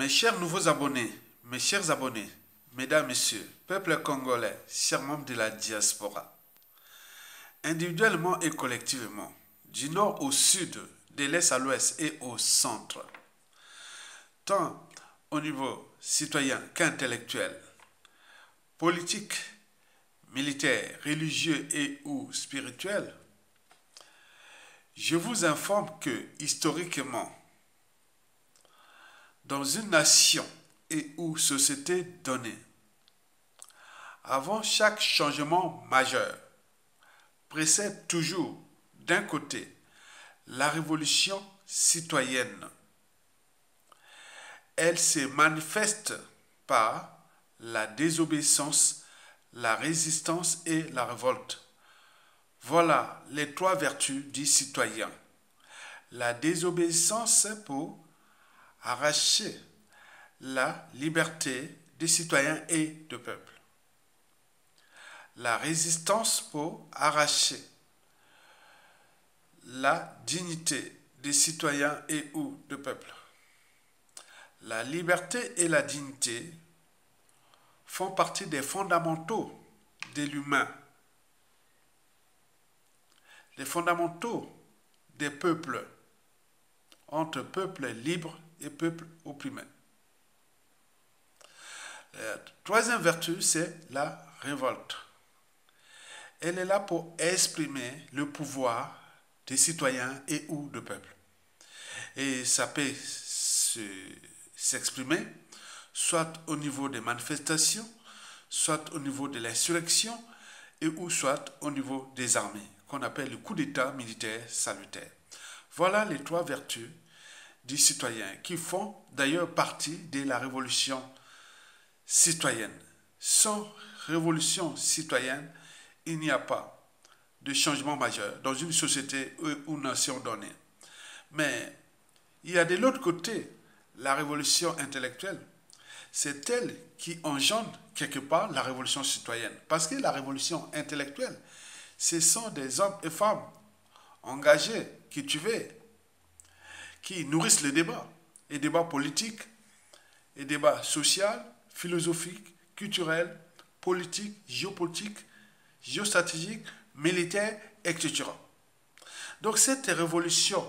Mes chers nouveaux abonnés, mes chers abonnés, mesdames, messieurs, peuple congolais, chers membres de la diaspora, individuellement et collectivement, du nord au sud, de l'est à l'ouest et au centre, tant au niveau citoyen qu'intellectuel, politique, militaire, religieux et ou spirituel, je vous informe que, historiquement, dans une nation et ou société donnée, avant chaque changement majeur, précède toujours, d'un côté, la révolution citoyenne. Elle se manifeste par la désobéissance, la résistance et la révolte. Voilà les trois vertus du citoyen. La désobéissance pour arracher la liberté des citoyens et du peuple. La résistance pour arracher la dignité des citoyens et ou du peuple. La liberté et la dignité font partie des fondamentaux de l'humain, les fondamentaux des peuples, entre peuples libres et peuples opprimés. La troisième vertu, c'est la révolte. Elle est là pour exprimer le pouvoir des citoyens et ou du peuple. Et ça peut s'exprimer soit au niveau des manifestations, soit au niveau de l'insurrection, et ou soit au niveau des armées, qu'on appelle le coup d'État militaire salutaire. Voilà les trois vertus du citoyen qui font d'ailleurs partie de la révolution citoyenne. Sans révolution citoyenne, il n'y a pas de changement majeur dans une société ou nation donnée. Mais il y a de l'autre côté la révolution intellectuelle. C'est elle qui engendre quelque part la révolution citoyenne. Parce que la révolution intellectuelle, ce sont des hommes et femmes engagés, cultivés, qui nourrissent les débats politiques, les débats sociaux, philosophiques, culturels, politiques, géopolitiques, géostratégiques, militaires, etc. Donc cette révolution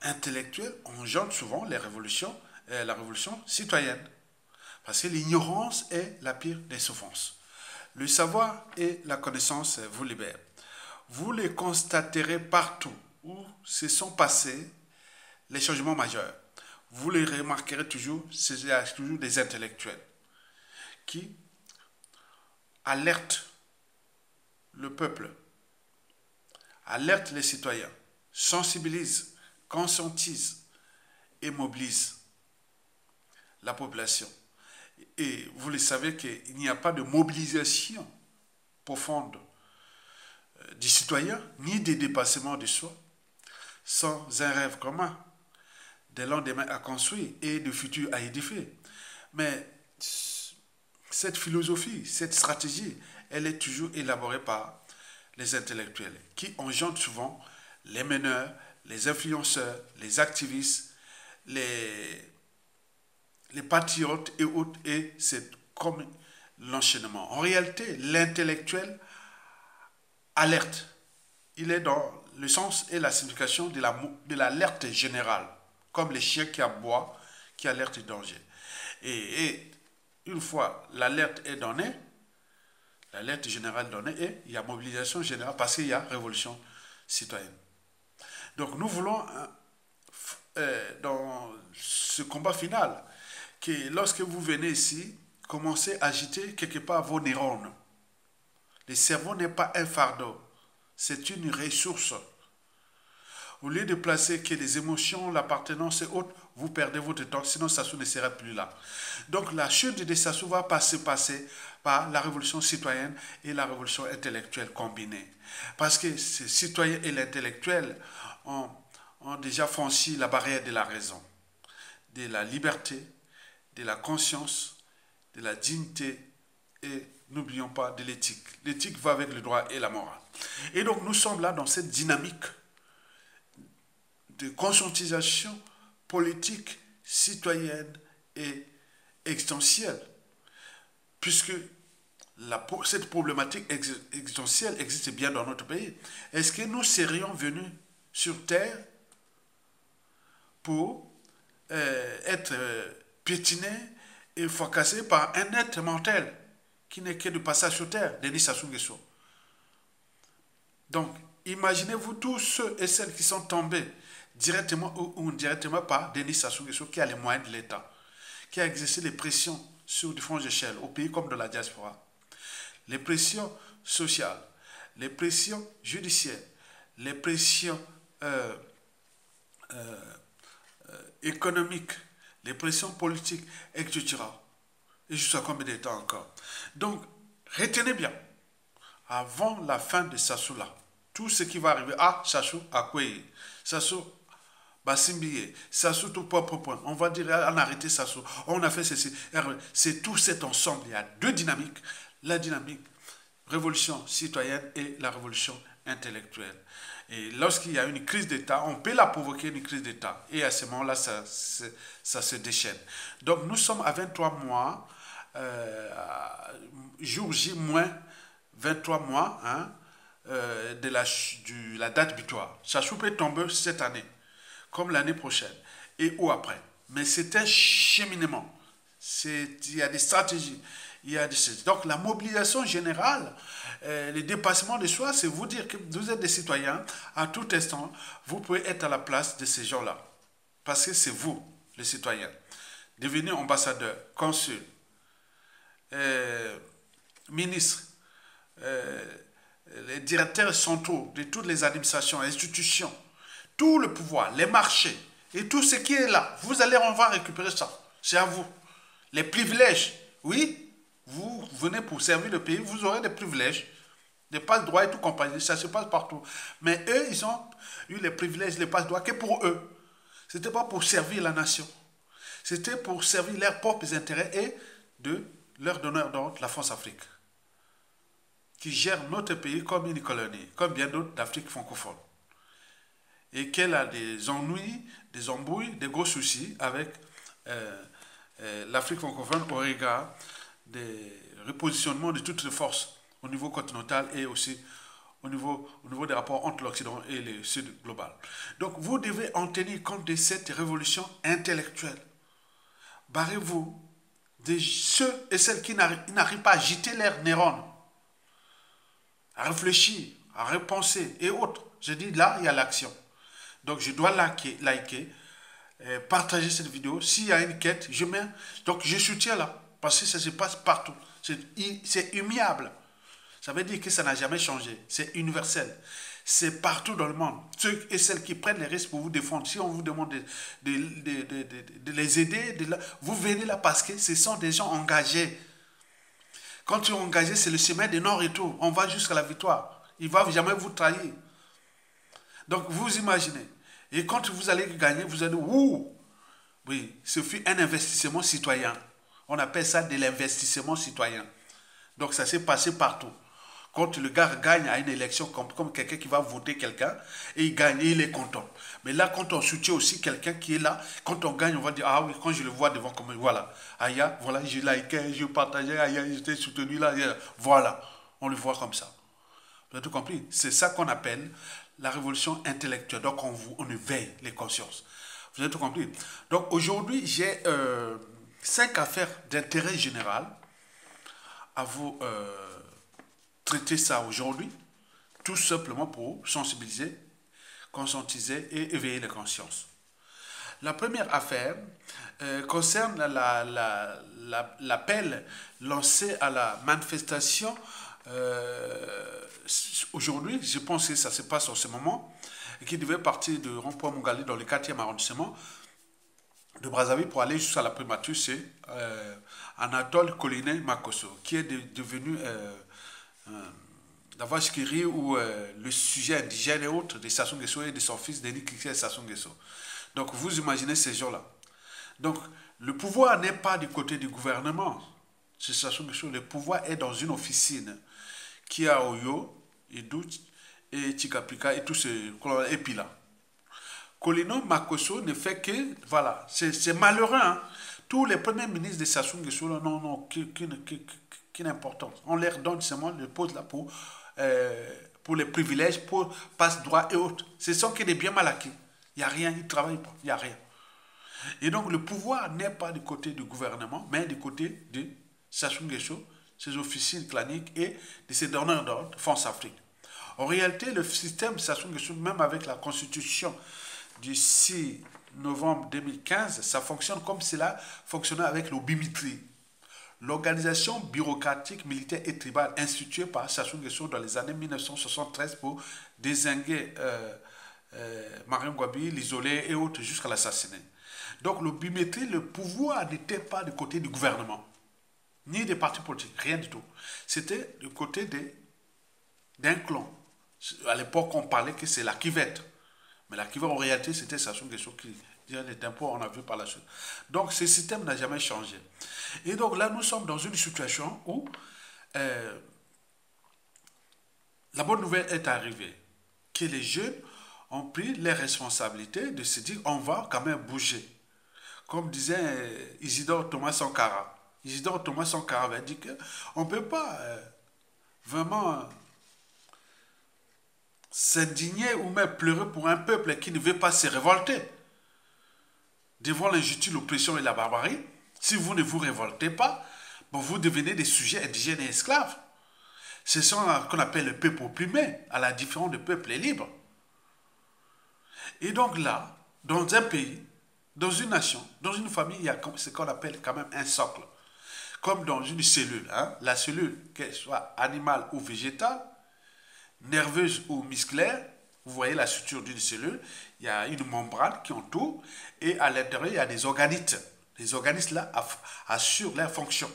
intellectuelle engendre souvent la révolution citoyenne. Parce que l'ignorance est la pire des souffrances. Le savoir et la connaissance vous libèrent. Vous les constaterez partout où se sont passés les changements majeurs. Vous les remarquerez toujours, c'est toujours des intellectuels qui alertent le peuple, alertent les citoyens, sensibilisent, conscientisent et mobilisent la population. Et vous le savez qu'il n'y a pas de mobilisation profonde du citoyen, ni de dépassement de soi, sans un rêve commun, des lendemains à construire et de futurs à édifier. Mais cette philosophie, cette stratégie, elle est toujours élaborée par les intellectuels, qui engendrent souvent les meneurs, les influenceurs, les activistes, les patriotes et autres, et c'est comme l'enchaînement. En réalité, l'intellectuel alerte. Il est dans le sens et la signification de l'alerte générale, comme les chiens qui aboient, qui alertent le danger. Et une fois l'alerte est donnée, l'alerte générale donnée, et il y a mobilisation générale parce qu'il y a révolution citoyenne. Donc nous voulons, dans ce combat final, que lorsque vous venez ici, commencez à agiter quelque part vos neurones. Le cerveau n'est pas un fardeau, c'est une ressource. Au lieu de placer que les émotions, l'appartenance et autres, vous perdez votre temps, sinon Sassou ne sera plus là. Donc la chute de Sassou va passer par la révolution citoyenne et la révolution intellectuelle combinée. Parce que ces citoyens et l'intellectuel ont déjà franchi la barrière de la raison, de la liberté, de la conscience, de la dignité et n'oublions pas de l'éthique. L'éthique va avec le droit et la morale. Et donc nous sommes là dans cette dynamique de conscientisation politique, citoyenne et existentielle, puisque cette problématique existentielle existe bien dans notre pays. Est-ce que nous serions venus sur Terre pour être piétinés et fracassés par un être mortel qui n'est que de passage sur Terre, Denis Sassou Nguesso? Donc, imaginez-vous tous ceux et celles qui sont tombés directement ou indirectement par Denis Sassou Nguesso, qui a les moyens de l'État, qui a exercé les pressions sur différentes échelles, au pays comme de la diaspora. Les pressions sociales, les pressions judiciaires, les pressions économiques, les pressions politiques, etc. Et jusqu'à combien de temps encore? Donc, retenez bien, avant la fin de Sassou là, tout ce qui va arriver à Sassou, à Kweye, Sassou, Bassimbiye, Sassou tout point. On va dire, on a arrêté Sassou, on a fait ceci. C'est tout cet ensemble. Il y a deux dynamiques. La dynamique révolution citoyenne et la révolution intellectuelle. Et lorsqu'il y a une crise d'État, on peut la provoquer, une crise d'État. Et à ce moment-là, ça se déchaîne. Donc nous sommes à 23 mois, jour J moins 23 mois hein, de la date butoir. Sassou peut tomber cette année, comme l'année prochaine, et ou après. Mais c'est un cheminement. Il y a des stratégies. Donc la mobilisation générale, le dépassement de soi, c'est vous dire que vous êtes des citoyens, à tout instant, vous pouvez être à la place de ces gens-là. Parce que c'est vous, les citoyens. Devenez ambassadeur, consul, ministre, les directeurs centraux de toutes les administrations, institutions, tout le pouvoir, les marchés, et tout ce qui est là. Vous allez, on va récupérer ça. C'est à vous. Les privilèges, oui. Vous venez pour servir le pays, vous aurez des privilèges, des passe-droits et tout compagnie, ça se passe partout. Mais eux, ils ont eu les privilèges, les passe-droits que pour eux. Ce n'était pas pour servir la nation. C'était pour servir leurs propres intérêts et de leur donneur d'ordre, la France-Afrique, qui gère notre pays comme une colonie, comme bien d'autres d'Afrique francophone. Et qu'elle a des ennuis, des embrouilles, des gros soucis avec l'Afrique francophone au regard des repositionnements de toutes les forces au niveau continental et aussi au niveau des rapports entre l'Occident et le Sud global. Donc vous devez en tenir compte de cette révolution intellectuelle. Barrez-vous de ceux et celles qui n'arrivent pas à agiter leurs neurones, à réfléchir, à repenser et autres. Je dis là, il y a l'action. Donc je dois liker, partager cette vidéo. S'il y a une quête, je mets. Donc je soutiens là. Parce que ça se passe partout. C'est immuable. Ça veut dire que ça n'a jamais changé. C'est universel. C'est partout dans le monde. Ceux et celles qui prennent les risques pour vous défendre, si on vous demande de les aider, vous venez là parce que ce sont des gens engagés. Quand ils sont engagés, c'est le chemin de non-retour. On va jusqu'à la victoire. Il ne va jamais vous trahir. Donc vous imaginez. Et quand vous allez gagner, vous allez dire, ouh, oui, ce fut un investissement citoyen. On appelle ça de l'investissement citoyen. Donc ça s'est passé partout. Quand le gars gagne à une élection comme quelqu'un qui va voter quelqu'un, et il gagne, et il est content. Mais là, quand on soutient aussi quelqu'un qui est là, quand on gagne, on va dire, ah oui, quand je le vois devant, comme voilà, aïe, voilà, je likais, je partageais, aïe, j'étais soutenu là, voilà, on le voit comme ça. Vous avez tout compris? C'est ça qu'on appelle la révolution intellectuelle. Donc on éveille les consciences. Vous avez tout compris? Donc aujourd'hui, j'ai 5 affaires d'intérêt général à vous traiter ça aujourd'hui, tout simplement pour sensibiliser, conscientiser et éveiller les consciences. La première affaire concerne l'appel lancé à la manifestation aujourd'hui. Je pense que ça se passe en ce moment, et qui devait partir de Rond-Point Mogali dans le 4e arrondissement de Brazzaville pour aller jusqu'à la primature, c'est Anatole Colinet Makosso, qui est devenu Davashkiri ou le sujet indigène et autres de Sassou Nguesso et de son fils Denis Kikse Sassou Nguesso. Donc vous imaginez ces gens-là. Donc le pouvoir n'est pas du côté du gouvernement. C'est Sassou Nguesso. Le pouvoir est dans une officine qui est à Oyo, Idou et Tchikapika et tous ces et puis là. Colino Makosso ne fait que, voilà, c'est malheureux, hein. Tous les premiers ministres de Sassou Nguesso, non, qu'une importance. On leur donne seulement le poste là pour les privilèges, pour passe-droit et autres. Ce sont que des biens mal acquis. Il n'y a rien, ils ne travaillent pas, il n'y a rien. Et donc le pouvoir n'est pas du côté du gouvernement, mais du côté de Sassou Nguesso, ses officines claniques et de ses donneurs d'ordre, France Afrique. En réalité, le système Sassou Nguesso, même avec la constitution du 6 novembre 2015, ça fonctionne comme cela fonctionnait avec l'Obimitri, l'organisation bureaucratique, militaire et tribale instituée par Sassou Nguesso dans les années 1973 pour désinguer Mariam Gwabi, l'isoler et autres jusqu'à l'assassiner. Donc le bimétrie, le pouvoir n'était pas du côté du gouvernement, ni des partis politiques, rien du tout. C'était du côté d'un clan. À l'époque, on parlait que c'est la Kivette. Mais la Kivette, en réalité, c'était Sassou Nguesso qui disait les impôts, on a vu par la suite. Donc ce système n'a jamais changé. Et donc là, nous sommes dans une situation où la bonne nouvelle est arrivée, que les jeunes ont pris les responsabilités de se dire on va quand même bouger. Comme disait Isidore Thomas Sankara. Isidore Thomas Sankara avait dit qu'on ne peut pas vraiment s'indigner ou même pleurer pour un peuple qui ne veut pas se révolter devant l'injustice, l'oppression et la barbarie. Si vous ne vous révoltez pas, bon, vous devenez des sujets indigènes et esclaves. Ce sont ce qu'on appelle le peuple opprimé, à la différence du peuple libre. Et donc là, dans un pays, dans une nation, dans une famille, il y a ce qu'on appelle quand même un socle. Comme dans une cellule. Hein? La cellule, qu'elle soit animale ou végétale, nerveuse ou musculaire, vous voyez la structure d'une cellule, il y a une membrane qui entoure, et à l'intérieur, il y a des organites. Les organites là assurent leur fonction.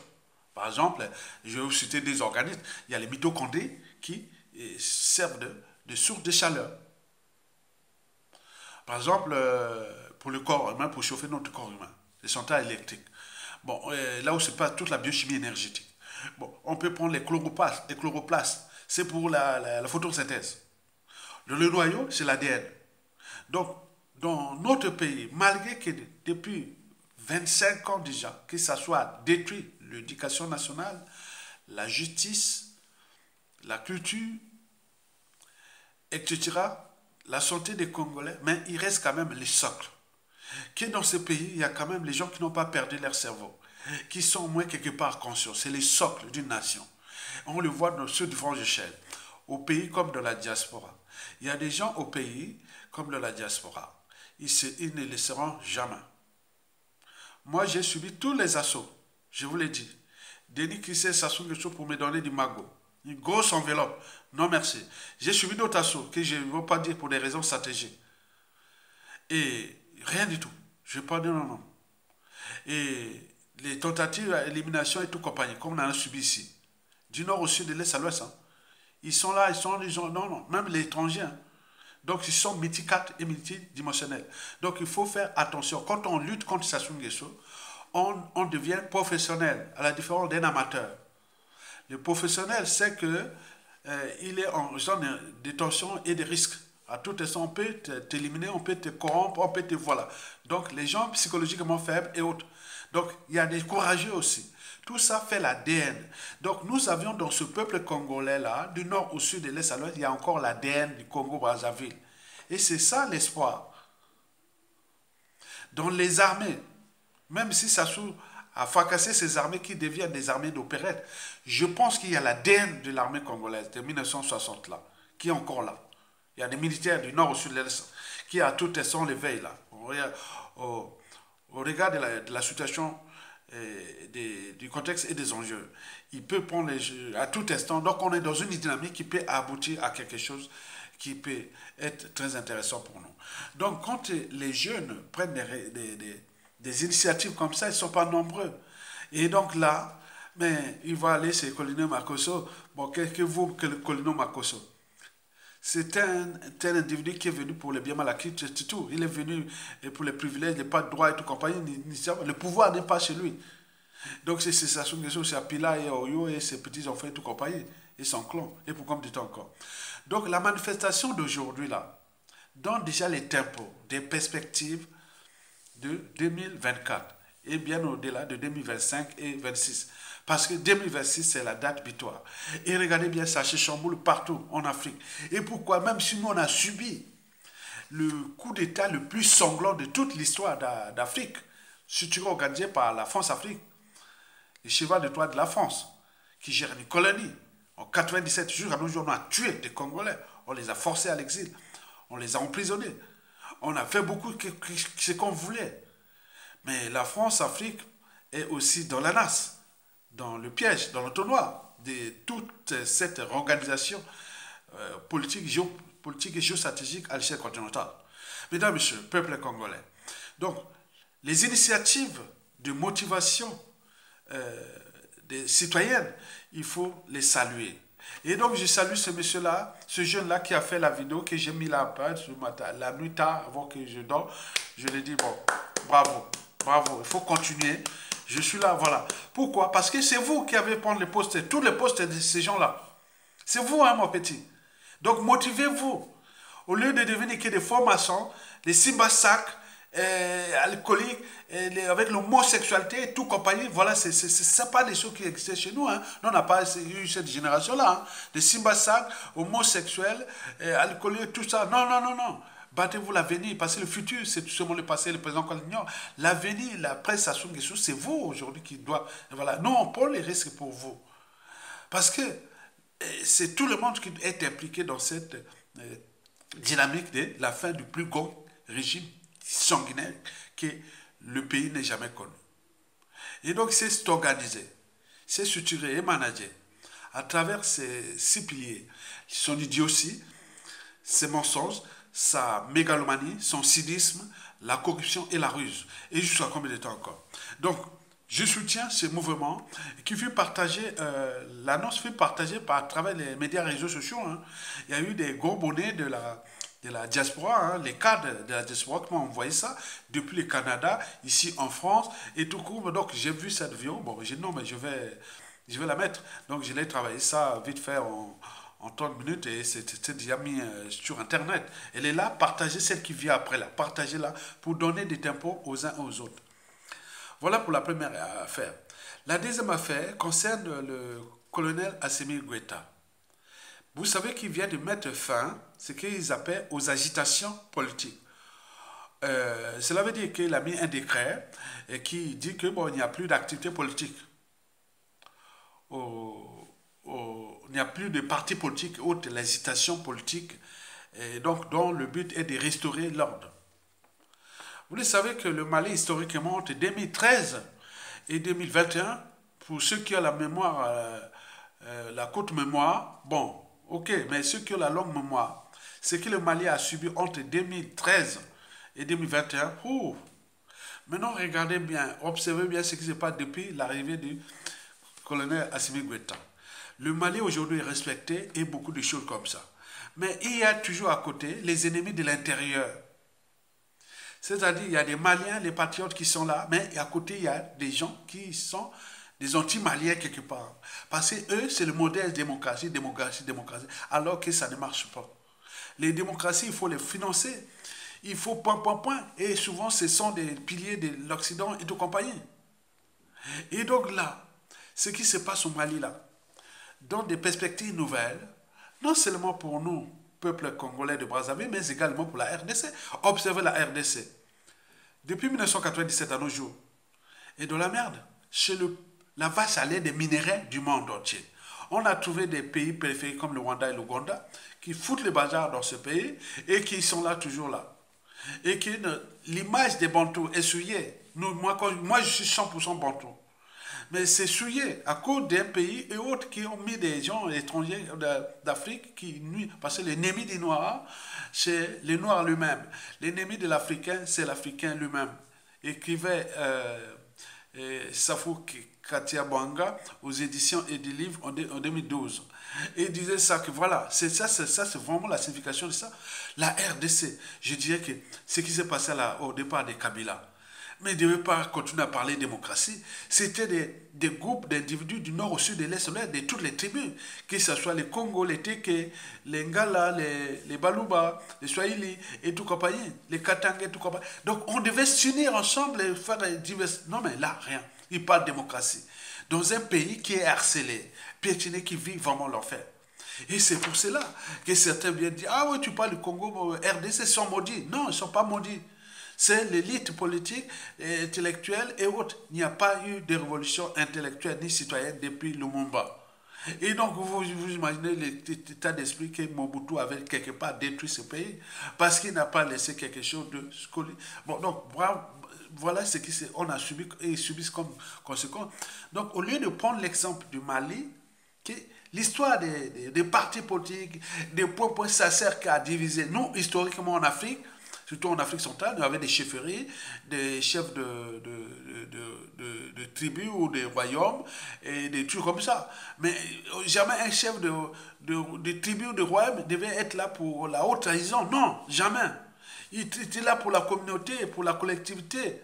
Par exemple, je vais vous citer des organites. Il y a les mitochondries qui servent de source de chaleur. Par exemple, pour le corps humain, pour chauffer notre corps humain, les centrales électriques. Bon, là où se passe toute la biochimie énergétique. Bon, on peut prendre les chloroplastes, c'est pour la photosynthèse. Le noyau, c'est l'ADN. Donc, dans notre pays, malgré que depuis 25 ans déjà, que ça soit détruit l'éducation nationale, la justice, la culture, etc., la santé des Congolais, mais il reste quand même les socles. Que dans ce pays, il y a quand même les gens qui n'ont pas perdu leur cerveau, qui sont au moins quelque part conscients. C'est les socles d'une nation. On le voit dans ceux différentes échelles, au pays comme dans la diaspora. Il y a des gens au pays comme dans la diaspora. Ils ne laisseront jamais. Moi, j'ai subi tous les assauts, je vous l'ai dit. Denis Kissé Sassou Nguesso pour me donner du magot. Une grosse enveloppe. Non, merci. J'ai subi d'autres assauts que je ne veux pas dire pour des raisons stratégiques. Et rien du tout. Je ne vais pas dire non. Et les tentatives d'élimination et tout compagnie, comme on en a subi ici. Du nord au sud, de l'est à l'ouest. Hein. Ils sont là, non, même les étrangers. Hein. Donc, ils sont multicates et multidimensionnels. Donc, il faut faire attention. Quand on lutte contre Sassou Nguesso, on devient professionnel, à la différence d'un amateur. Le professionnel sait que il est en zone de tension et de risque. À tout instant, on peut t'éliminer, on peut te corrompre, on peut te... Voilà. Donc, les gens psychologiquement faibles et autres. Donc, il y a des courageux aussi. Tout ça fait l'ADN. Donc, nous avions dans ce peuple congolais-là, du nord au sud, de l'est à l'ouest, il y a encore l'ADN du Congo-Brazzaville. Et c'est ça l'espoir. Dans les armées, même si Sassou a fracassé ces armées qui deviennent des armées d'opérette, je pense qu'il y a l'ADN de l'armée congolaise de 1960 là, qui est encore là. Il y a des militaires du nord au sud de l'est qui à tout instant les veillent là. Au regard de la situation du contexte et des enjeux. Il peut prendre les jeux à tout instant. Donc on est dans une dynamique qui peut aboutir à quelque chose qui peut être très intéressant pour nous. Donc quand les jeunes prennent des initiatives comme ça, ils ne sont pas nombreux. Et donc là, mais il va aller chez Colino Makosso. Bon, qu'est-ce que vous, Colino Makosso? C'est un individu qui est venu pour le bien mal acquis, c'est tout. Il est venu pour les privilèges, les pas de droit et tout compagnie. Le pouvoir n'est pas chez lui. Donc c'est Sassou Nguesso, c'est Apila et Oyo et ses petits enfants et tout compagnie. Et son clan. Et pour comme dit encore. Donc la manifestation d'aujourd'hui là, donne déjà les tempos, des perspectives de 2024 et bien au-delà de 2025 et 2026. Parce que 2026, c'est la date butoir. Et regardez bien, ça se chamboule partout en Afrique. Et pourquoi? Même si nous, on a subi le coup d'État le plus sanglant de toute l'histoire d'Afrique, structuré organisé par la France-Afrique, les cheval de Troie de la France, qui gère les colonies. En 97, jusqu'à nos jours, on a tué des Congolais. On les a forcés à l'exil. On les a emprisonnés. On a fait beaucoup ce qu'on voulait. Mais la France-Afrique est aussi dans la nasse, dans le piège, dans l'entonnoir de toute cette organisation politique et géostratégique à l'échelle continentale. Mesdames, Messieurs, peuple congolais. Donc, les initiatives de motivation des citoyennes, il faut les saluer. Et donc, je salue ce monsieur-là, ce jeune-là qui a fait la vidéo que j'ai mis là ce matin, la nuit tard, avant que je dors. Je lui ai dit, bon, bravo, bravo, il faut continuer. Je suis là, voilà. Pourquoi? Parce que c'est vous qui avez prendre les postes, tous les postes de ces gens-là. C'est vous, hein, mon petit. Donc, motivez-vous. Au lieu de devenir que des formations, des simbasacs, alcooliques, avec l'homosexualité et tout compagnie, voilà, c'est pas des choses qui existent chez nous. Hein. Nous, on n'a pas eu cette génération-là. Hein. Des simbasacs, homosexuels, alcooliques, tout ça. Non, non, non, non. Battez-vous l'avenir, parce que le futur, c'est tout seulement le passé, le présent qu'on ignore. L'avenir, la prestation des choses, c'est vous aujourd'hui qui doit. Voilà. Nous, on prend les risques pour vous. Parce que c'est tout le monde qui est impliqué dans cette dynamique de la fin du plus grand régime sanguinaire que le pays n'ait jamais connu. Et donc, c'est organisé, c'est structuré et managé à travers ces 6 piliers. Son idiotie, ses mensonges, sa mégalomanie, son cynisme, la corruption et la ruse. Et jusqu'à combien de temps encore? Donc, je soutiens ce mouvement qui fut partagé, l'annonce fut partagée à travers les médias et réseaux sociaux. Hein. Il y a eu des gros bonnets de la diaspora, hein, les cadres de la diaspora qui m'ont envoyé ça depuis le Canada, ici en France, et tout court. Donc j'ai vu cette vidéo, bon, j'ai dit non, mais je vais la mettre. Donc je l'ai travaillé ça vite fait en 30 minutes et c'était déjà mis sur Internet. Elle est là, partagez celle qui vient après, là, partagez-la pour donner des tempos aux uns aux autres. Voilà pour la première affaire. La deuxième affaire concerne le colonel Assimi Goïta. Vous savez qu'il vient de mettre fin, ce qu'ils appellent, aux agitations politiques. Cela veut dire qu'il a mis un décret qui dit que bon, il n'y a plus d'activité politique. Il n'y a plus de partis politiques autres, l'agitation politique, et donc dont le but est de restaurer l'ordre. Vous le savez que le Mali, historiquement, entre 2013 et 2021, pour ceux qui ont la mémoire, la courte mémoire, bon, ok, mais ceux qui ont la longue mémoire, c'est que le Mali a subi entre 2013 et 2021. Maintenant, regardez bien, observez bien ce qui se passe depuis l'arrivée du colonel Assimi Goïta. Le Mali aujourd'hui est respecté et beaucoup de choses comme ça. Mais il y a toujours à côté les ennemis de l'intérieur. C'est-à-dire, il y a des Maliens, les patriotes qui sont là, mais à côté, il y a des gens qui sont des anti-maliens quelque part. Parce que eux, c'est le modèle démocratie, démocratie, démocratie, alors que ça ne marche pas. Les démocraties, il faut les financer. Il faut point, point, point. Et souvent, ce sont des piliers de l'Occident et de compagnie. Et donc là, ce qui se passe au Mali, là, dans des perspectives nouvelles, non seulement pour nous, peuple congolais de Brazzaville, mais également pour la RDC. Observez la RDC. Depuis 1997 à nos jours, et dans la merde, chez la vache à lait des minéraux du monde entier. On a trouvé des pays périphériques comme le Rwanda et l'Ouganda qui foutent les bazars dans ce pays et qui sont là toujours là. Et que l'image des Bantous est souillée. Moi, je suis 100% Bantou. Mais c'est souillé à cause d'un pays et autres qui ont mis des gens étrangers d'Afrique qui nuisent. Parce que l'ennemi des Noirs, c'est les Noirs lui-même. L'ennemi de l'Africain, c'est l'Africain lui-même. Écrivait Safou Katia Banga aux éditions et des livres en 2012. Et il disait ça, que voilà, c'est vraiment la signification de ça. La RDC, je dirais que ce qui s'est passé là au départ de Kabila, Mais il ne devait pas continuer à parler démocratie. C'était des groupes d'individus du nord au sud, de l'est au l'est, de toutes les tribus, que ce soit les Congo, les Teke, les Ngala, les Baluba, les Swahili et tout compagnie, les Katanga et tout compagnie. Donc on devait s'unir ensemble et faire divers... Non mais là, rien. Il parle de démocratie. Dans un pays qui est harcelé, piétiné, qui vit vraiment l'enfer. Et c'est pour cela que certains viennent dire, ah oui, tu parles du Congo, RDC sont maudits. Non, ils ne sont pas maudits. C'est l'élite politique, intellectuelle et autres. Il n'y a pas eu de révolution intellectuelle ni citoyenne depuis Lumumba. Et donc, vous imaginez l'état d'esprit que Mobutu avait quelque part détruit ce pays parce qu'il n'a pas laissé quelque chose de... Bon, donc, voilà ce qu'on a subi et subissent comme conséquence. Donc, au lieu de prendre l'exemple du Mali, l'histoire des partis politiques, des points, ça sert qu'à diviser. Nous, historiquement en Afrique, surtout en Afrique centrale, nous avions des chefferies, des chefs de tribus ou de royaumes, et des trucs comme ça. Mais jamais un chef de tribu ou de royaume devait être là pour la haute trahison. Non, jamais. Il était là pour la communauté, pour la collectivité,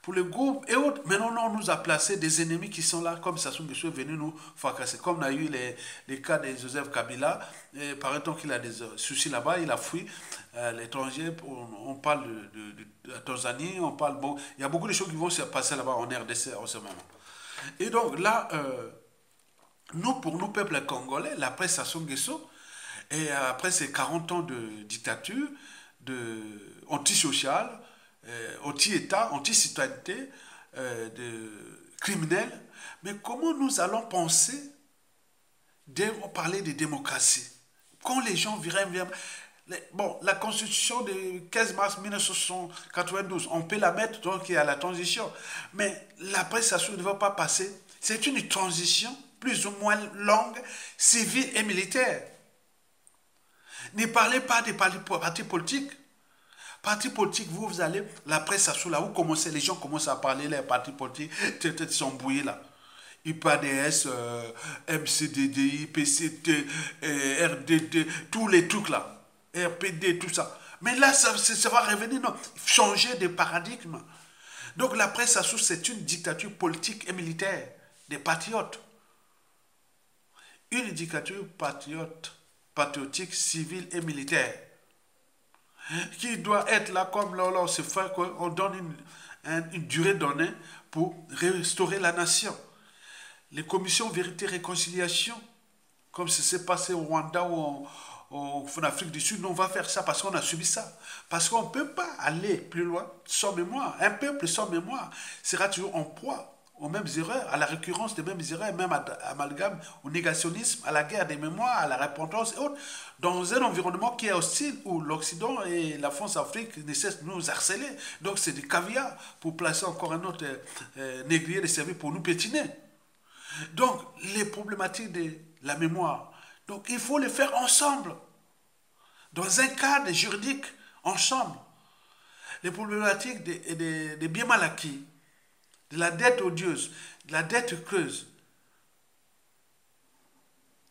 pour le groupe et autres. Maintenant, on nous a placé des ennemis qui sont là, comme Sassou Nguesso est venu nous fracasser. Comme on a eu les cas de Joseph Kabila, paraît-on qu'il a des soucis là-bas, il a fui l'étranger. On parle de la Tanzanie, on parle... Bon, il y a beaucoup de choses qui vont se passer là-bas en RDC en ce moment. Et donc là, nous, pour nous, peuple congolais, après Sassou Nguesso, et après ces 40 ans de dictature, antisociale, anti-État, anti-citoyenneté, de criminels. Mais comment nous allons penser parler de démocratie quand les gens verraient... Bon, la constitution du 15 mars 1992, on peut la mettre, donc il y a la transition. Mais la prestation ne va pas passer. C'est une transition plus ou moins longue, civile et militaire. Ne parlez pas des partis politiques. Parti politique, vous allez, la presse à là, où commencez, les gens commencent à parler, les partis politiques, ils sont bouillés là. IPADS, MCDDI, PCT, RDD, tous les trucs là. RPD, tout ça. Mais là, ça va revenir, non, changer de paradigme. Donc la presse à c'est une dictature politique et militaire des patriotes. Une dictature patriotique, civile et militaire, qui doit être là comme là, c'est fait qu'on donne une durée donnée pour restaurer la nation. Les commissions vérité réconciliation, comme ça s'est passé au Rwanda ou en Afrique du Sud, on va faire ça parce qu'on a subi ça. Parce qu'on ne peut pas aller plus loin sans mémoire. Un peuple sans mémoire sera toujours en proie aux mêmes erreurs, à la récurrence des mêmes erreurs, même amalgame au négationnisme, à la guerre des mémoires, à la repentance et autres, dans un environnement qui est hostile où l'Occident et la France-Afrique ne cessent de nous harceler. Donc c'est du caviar pour placer encore un autre négrier de service pour nous pétiner. Donc les problématiques de la mémoire, donc il faut les faire ensemble, dans un cadre juridique, ensemble. Les problématiques des biens mal acquis, de la dette odieuse, de la dette creuse,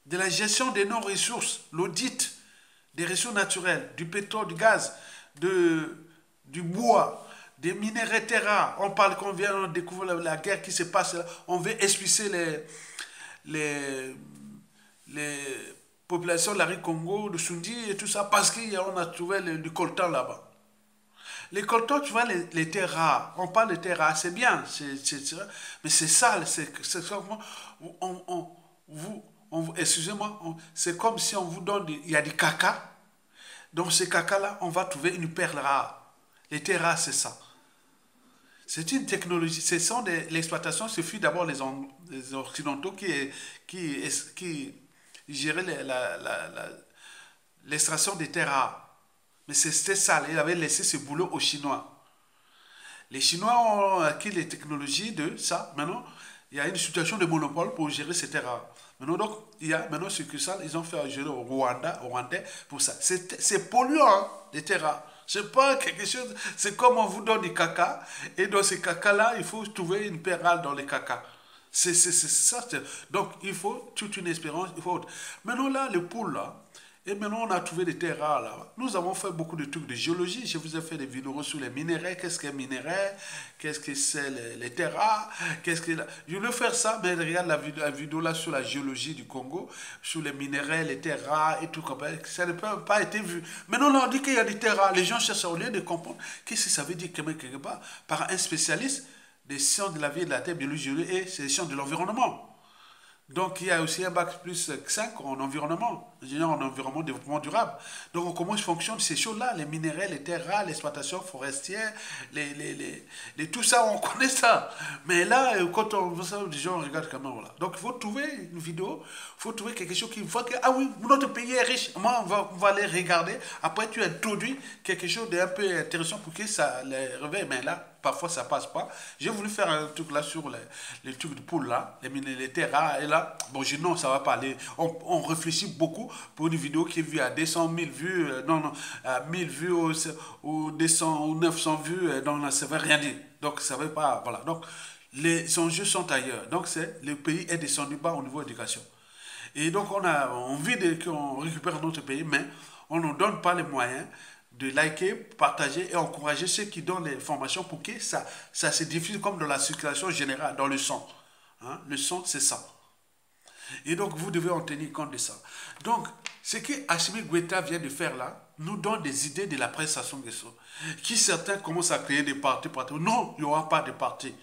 de la gestion des non-ressources, l'audit des ressources naturelles, du pétrole, du gaz, du bois, des minéraux terres rares. On parle qu'on vient de découvrir la guerre qui se passe là. On veut expulser les populations de la rue Congo, de Sundi et tout ça, parce qu'on a trouvé du coltan là-bas. Les coltans, tu vois, les terres rares. On parle de terres rares, c'est bien, mais c'est sale. Excusez-moi, c'est comme si on vous donne, il y a du caca. Donc ce caca-là, on va trouver une perle rare. Les terres rares, c'est ça. C'est une technologie. L'exploitation, ce fut d'abord les Occidentaux qui géraient l'extraction des terres rares. Mais c'était ça, il avait laissé ce boulot aux Chinois. Les Chinois ont acquis les technologies de ça. Maintenant, il y a une situation de monopole pour gérer ces terres rares. Maintenant, donc, il y a maintenant ce que ça, ils ont fait gérer au Rwandais pour ça. C'est polluant, hein, les terres rares. C'est pas quelque chose, c'est comme on vous donne du caca, et dans ces caca-là, il faut trouver une perle rare dans les caca. C'est ça. Donc, il faut toute une espérance. Maintenant, là, le poule, là, Et maintenant, on a trouvé des terres rares là. Nous avons fait beaucoup de trucs de géologie. Je vous ai fait des vidéos sur les minéraux. Qu'est-ce qu'un minerai? Qu'est-ce que c'est les terres rares? Qu'est-ce que... Je voulais faire ça, mais regarde la vidéo là sur la géologie du Congo, sur les minéraux, les terres rares et tout comme ça. Ça ne peut pas être vu. Maintenant, on dit qu'il y a des terres rares. Les gens cherchent au lieu de comprendre qu'est-ce que ça veut dire quelque part par un spécialiste des sciences de la vie et de la terre, biologie et des sciences de l'environnement. Donc, il y a aussi un bac plus 5 en environnement, ingénieur en environnement, développement durable. Donc, comment fonctionnent ces choses-là, les minéraux, les terres rares, l'exploitation forestière, tout ça, on connaît ça. Mais là, quand on voit ça, les gens regardent comment, voilà. Donc, il faut trouver une vidéo, il faut trouver quelque chose qui voit que, ah oui, notre pays est riche. Moi, on va aller regarder. Après, tu introduis quelque chose d'un peu intéressant pour que ça les réveille. Mais là, parfois ça passe pas. J'ai voulu faire un truc là sur les trucs de poule là, les terres rares, et là, bon, je non, ça va pas aller. On réfléchit beaucoup pour une vidéo qui est vue à 200 000 vues, non, à 1000 vues ou 200 ou 900 vues, non, ça veut rien dire. Donc, ça veut pas, voilà. Donc, les enjeux sont ailleurs. Donc, le pays est descendu bas au niveau éducation. Et donc, on a envie qu'on récupère notre pays, mais on ne nous donne pas les moyens de liker, partager et encourager ceux qui donnent les formations pour que ça se diffuse comme dans la circulation générale, dans le sang. Hein? Le sang, c'est ça. Et donc, vous devez en tenir compte de ça. Donc, ce que Assimi Goïta vient de faire là, nous donne des idées de la presse Sassou Nguesso. Qui certains commencent à créer des partis partout. Non, il n'y aura pas de partis.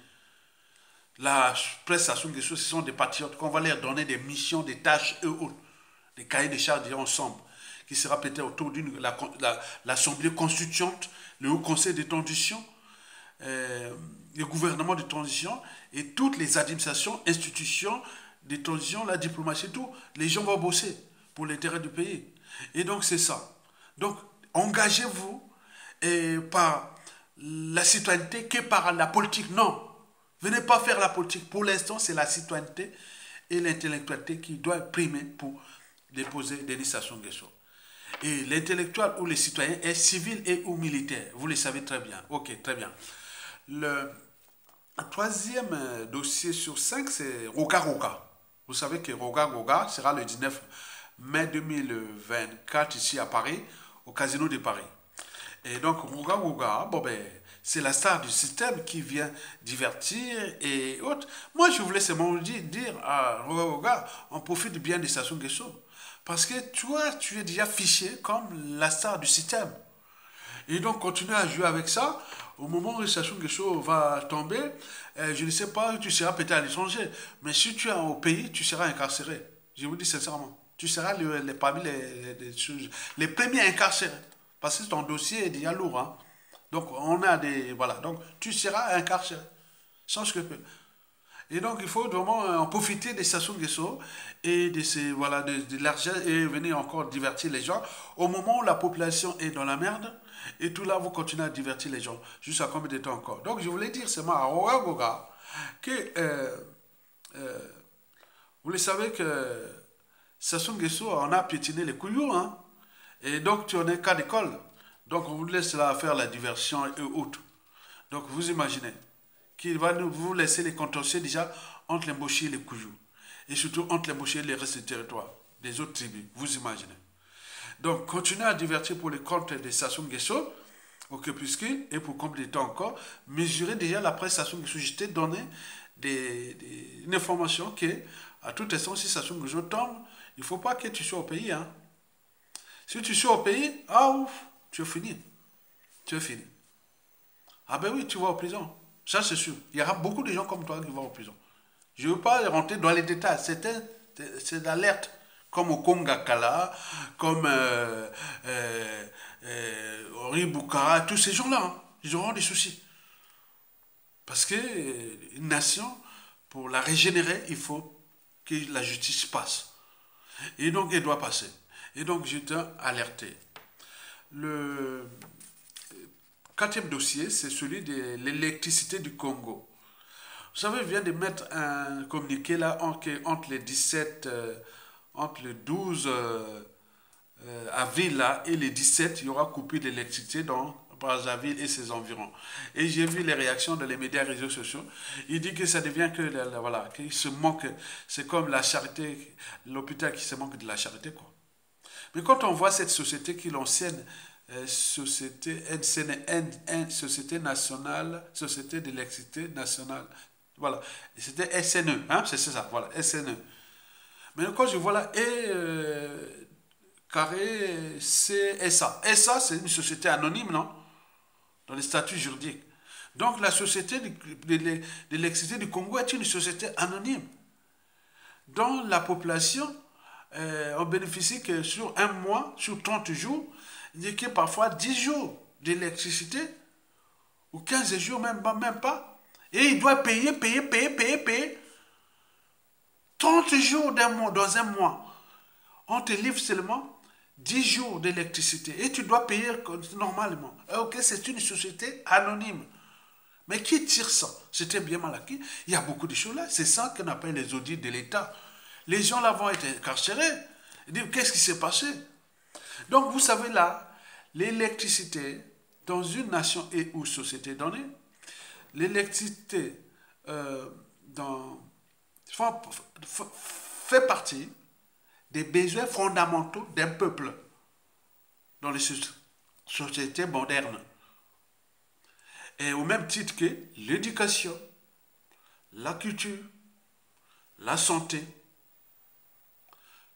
La presse Sassou Nguesso, ce sont des patriotes qu'on va leur donner des missions, des tâches et autres. Des cahiers de charges ensemble qui sera peut-être autour de l'Assemblée constituante, le Haut Conseil de transition, le gouvernement de transition et toutes les administrations, institutions de transition, la diplomatie, tout. Les gens vont bosser pour l'intérêt du pays. Et donc, c'est ça. Donc, engagez-vous par la citoyenneté que par la politique. Non. Venez pas faire la politique. Pour l'instant, c'est la citoyenneté et l'intellectualité qui doivent primer pour déposer Denis Sassou Nguesso. Et l'intellectuel ou le citoyen est civil et ou militaire. Vous le savez très bien. Ok, très bien. Le troisième dossier sur 5, c'est Roga Roga. Vous savez que Roga Roga sera le 19 mai 2024 ici à Paris, au Casino de Paris. Et donc Roga Roga, bon ben, c'est la star du système qui vient divertir et autres. Moi, je voulais seulement dire à Roga Roga, on profite bien de Sassou Nguesso. Parce que toi, tu es déjà fiché comme la star du système. Et donc, continuer à jouer avec ça. Au moment où Sassou Nguesso va tomber, je ne sais pas, tu seras peut-être à l'étranger. Mais si tu es au pays, tu seras incarcéré. Je vous dis sincèrement. Tu seras parmi les premiers incarcérés. Parce que ton dossier est déjà lourd. Hein. Donc, on a des... Voilà. Donc, tu seras incarcéré. Sans scrupule. Et donc, il faut vraiment en profiter de Sassou Nguesso et voilà, de l'argent et venir encore divertir les gens. Au moment où la population est dans la merde, et tout là, vous continuez à divertir les gens. Jusqu'à combien de temps encore? Donc, je voulais dire seulement à Roga Goga que vous le savez que Sassou Nguesso en a piétiné les couillons. Hein? Et donc, tu en es cas d'école. Donc, on vous laisse là faire la diversion et autres. Donc, vous imaginez qu'il va vous laisser les contentieux déjà entre les Mochis et les Kouyou. Et surtout entre les Mochis et les restes du territoire, des autres tribus, vous imaginez. Donc, continuez à divertir pour les comptes de Sassou Nguesso, au Crépuscule, et pour combien de temps encore, mesurez déjà la presse Sassou Nguesso. Je t'ai donné une information que, à tout instant, si Sassou Nguesso tombe, il ne faut pas que tu sois au pays. Hein. Si tu sois au pays, ah ouf, tu es fini. Tu es fini. Ah ben oui, tu vas en prison. Ça, c'est sûr. Il y aura beaucoup de gens comme toi qui vont en prison. Je ne veux pas rentrer dans les détails. C'est d'alerte. Comme au Kongakala, comme Ori Boukara, tous ces gens-là, hein, ils auront des soucis. Parce qu'une nation, pour la régénérer, il faut que la justice passe. Et donc, elle doit passer. Et donc, j'étais alerté. Le quatrième dossier, c'est celui de l'électricité du Congo. Vous savez, je viens de mettre un communiqué là entre les 17, entre le 12 avril là, et le 17, il y aura coupé d'électricité dans Brazzaville et ses environs. Et j'ai vu les réactions dans les médias et réseaux sociaux. Il dit que ça devient que, voilà, qu'il se manque, c'est comme la charité, l'hôpital qui se manque de la charité, quoi. Mais quand on voit cette société qui est l'ancienne société Société nationale, Société d'électricité nationale, voilà, c'était SNE, hein, c'est ça, voilà, SNE. Mais quand je vois là, carré CSA, SA, c'est une société anonyme, non? Dans les statuts juridiques. Donc la société de l'électricité du Congo est une société anonyme, dont la population on bénéficie que sur un mois, sur 30 jours, il y a parfois 10 jours d'électricité, ou 15 jours, même pas. Et il doit payer. 30 jours dans un mois. On te livre seulement 10 jours d'électricité. Et tu dois payer normalement. Ok, c'est une société anonyme. Mais qui tire ça? C'était bien mal acquis. Il y a beaucoup de choses là. C'est ça qu'on appelle les audits de l'État. Les gens là vont être incarcérés. Ils disent, qu'est-ce qui s'est passé? Donc, vous savez là, l'électricité, dans une nation et ou société donnée, l'électricité fait partie des besoins fondamentaux d'un peuple dans les sociétés modernes. Et au même titre que l'éducation, la culture, la santé,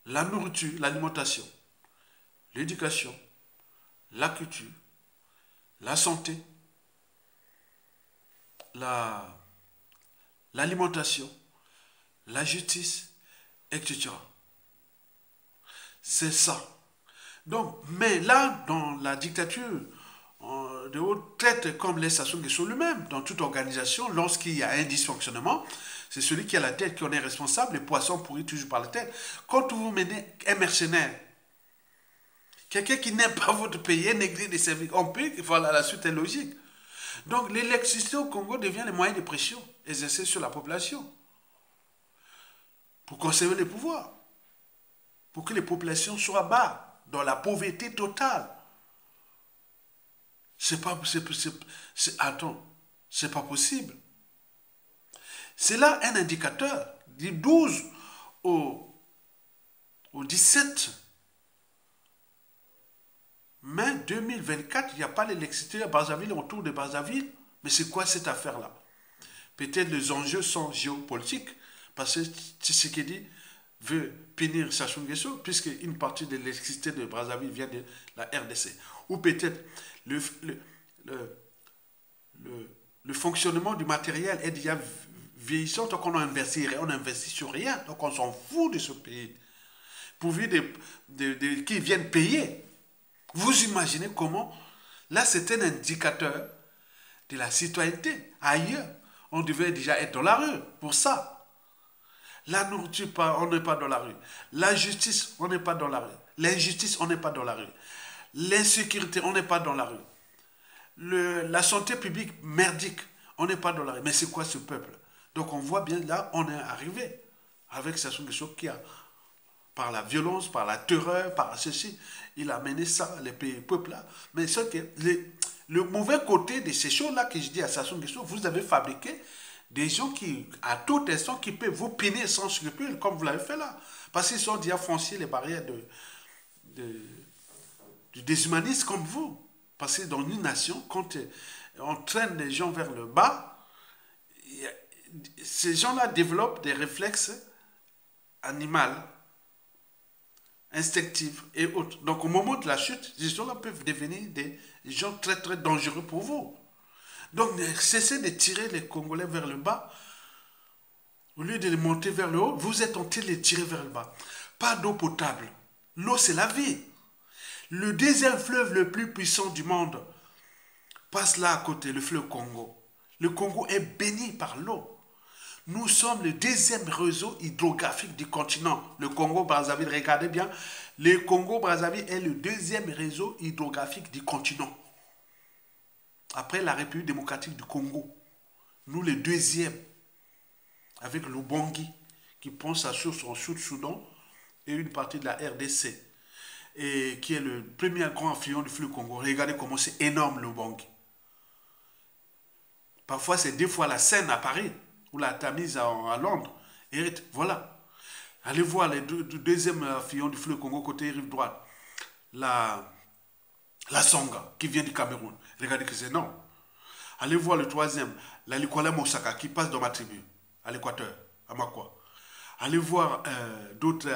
la nourriture, l'alimentation, l'éducation, la culture, la santé, l'alimentation, la justice, etc. C'est ça. Donc, mais là, dans la dictature de haute tête, comme les Sassou Nguesso lui-même, dans toute organisation, lorsqu'il y a un dysfonctionnement, c'est celui qui a la tête qui en est responsable, les poissons pourris toujours par la tête. Quand vous menez un mercenaire, quelqu'un qui n'aime pas votre pays, néglige des services, on peut, voilà, la suite est logique. Donc l'électricité au Congo devient le moyen de pression exercé sur la population pour conserver le pouvoir, pour que les populations soient bas, dans la pauvreté totale. Attends, c'est pas possible. C'est là un indicateur du 12 au 17 mai 2024, il n'y a pas d'électricité à Brazzaville, autour de Brazzaville. Mais c'est quoi cette affaire-là? Peut-être les enjeux sont géopolitiques, parce que Tshisekedi veut punir Sassou Nguesso, puisque une partie de l'électricité de Brazzaville vient de la RDC. Ou peut-être le fonctionnement du matériel est déjà vieillissant, donc on investit sur rien, donc on s'en fout de ce pays. Pourvu qu'ils viennent payer. Vous imaginez comment? Là, c'est un indicateur de la citoyenneté. Ailleurs, on devait déjà être dans la rue pour ça. La nourriture, on n'est pas dans la rue. La justice, on n'est pas dans la rue. L'injustice, on n'est pas dans la rue. L'insécurité, on n'est pas dans la rue. La santé publique merdique, on n'est pas dans la rue. Mais c'est quoi ce peuple? Donc on voit bien là, on est arrivé avec Sassou Nguesso qui a, par la violence, par la terreur, par ceci, il a mené ça, les peuples-là. Mais c'est que le mauvais côté de ces choses-là que je dis à Sassou Nguesso, vous avez fabriqué des gens qui, à tout instant, qui peuvent vous punir sans scrupule, comme vous l'avez fait là. Parce qu'ils sont déjà franchis les barrières du déshumanisme comme vous. Parce que dans une nation, quand on traîne les gens vers le bas, ces gens-là développent des réflexes animaux, instinctifs et autres. Donc au moment de la chute, ces gens-là peuvent devenir des gens très très dangereux pour vous. Donc cessez de tirer les Congolais vers le bas. Au lieu de les monter vers le haut, vous êtes en train de les tirer vers le bas. Pas d'eau potable. L'eau, c'est la vie. Le deuxième fleuve le plus puissant du monde passe là à côté, le fleuve Congo. Le Congo est béni par l'eau. Nous sommes le deuxième réseau hydrographique du continent. Le Congo-Brazzaville, regardez bien, le Congo-Brazzaville est le deuxième réseau hydrographique du continent. Après la République démocratique du Congo. Nous, le deuxième, avec l'Ubangi, qui prend sa source en Sud-Soudan et une partie de la RDC, et qui est le premier grand affluent du fleuve Congo. Regardez comment c'est énorme l'Ubangi. Parfois, c'est 2 fois la Seine à Paris, ou la Tamise à Londres. Et voilà. Allez voir le deuxième affluent du fleuve Congo côté rive droite. la Songa, qui vient du Cameroun. Regardez que c'est non. Allez voir le troisième, la Likwala Mosaka, qui passe dans ma tribu, à l'Équateur, à Makwa. Allez voir d'autres,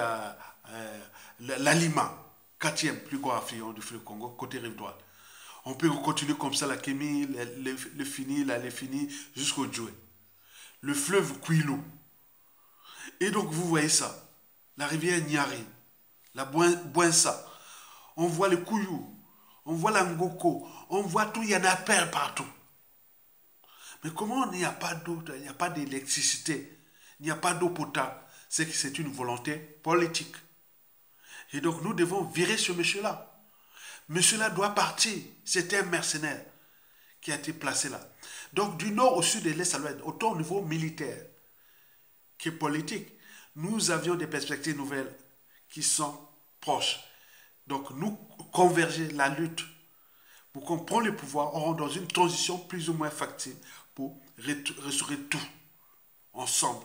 la Lima, quatrième plus grand affluent du fleuve Congo, côté rive droite. On peut continuer comme ça, la Kémi, le Fini, la Lefini, jusqu'au Djoué. Le fleuve Kouilou. Et donc, vous voyez ça. La rivière Nyari, la Bouensa. On voit le Kouyou, on voit la Ngoko, on voit tout, il y en a plein partout. Mais comment il n'y a pas d'eau, il n'y a pas d'électricité, il n'y a pas d'eau potable? C'est que c'est une volonté politique. Et donc, nous devons virer ce monsieur-là. Monsieur-là doit partir. C'était un mercenaire qui a été placé là. Donc, du nord au sud et de l'est à l'ouest, autant au niveau militaire que politique, nous avions des perspectives nouvelles qui sont proches. Donc, nous converger la lutte pour qu'on prenne le pouvoir, on rentre dans une transition plus ou moins facile pour restaurer tout ensemble,